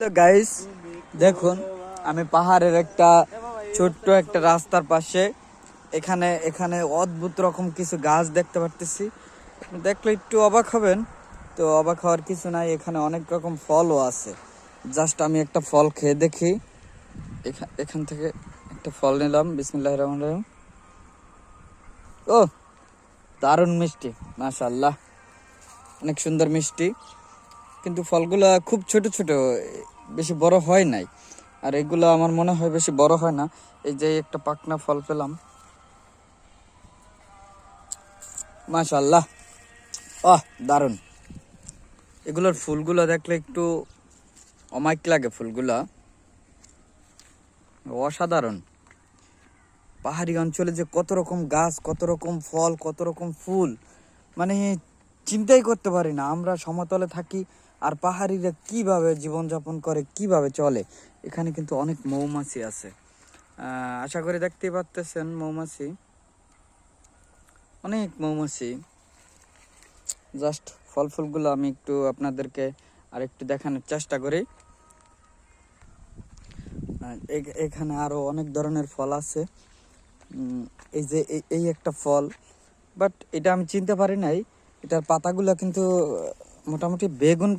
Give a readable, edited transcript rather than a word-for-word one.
তো গাইস দেখুন, আমি পাহাড়ের একটা ছোট্ট একটা রাস্তার পাশে এখানে এখানে অদ্ভুত রকম কিছু গাছ দেখতে পারতেছি। দেখলে একটু অবাক হবেন, তো অবাক হওয়ার কিছু নাই। এখানে অনেক রকম ফলও আছে। জাস্ট আমি একটা ফল খেয়ে দেখি। এখান থেকে একটা ফল নিলাম। বিসমিল্লাহির রহমানির রহিম। ও, দারুণ মিষ্টি, মাশাআল্লাহ, অনেক সুন্দর মিষ্টি। কিন্তু ফলগুলা খুব ছোট ছোট, বেশি বড় হয় নাই। আর এগুলো আমার মনে হয় বেশি বড় হয় না। এই যে একটা পাকনা ফল পেলাম, মাশাআল্লাহ, দারুন। এগুলোর ফুলগুলো দেখলে একটু অমাইক লাগে, ফুলগুলা অসাধারণ। পাহাড়ি অঞ্চলে যে কত রকম গাছ, কত রকম ফল, কত রকম ফুল, মানে চিন্তাই করতে পারি না। আমরা সমতলে থাকি, আর পাহাড়িরা কিভাবে জীবনযাপন করে, কিভাবে চলে। এখানে কিন্তু অনেক মৌমাছি আছে। আশা করি দেখতেই পাচ্তেছেন, মৌমাছি, অনেক মৌমাছি। জাস্ট ফল ফুলগুলো আমি একটু আপনাদেরকে আর একটু দেখানোর চেষ্টা করি। এখানে আরো অনেক ধরনের ফল আছে। এই যে এই একটা ফল, বাট এটা আমি চিনতে পারি নাই। এটার পাতাগুলো কিন্তু মোটামুটি বেগুন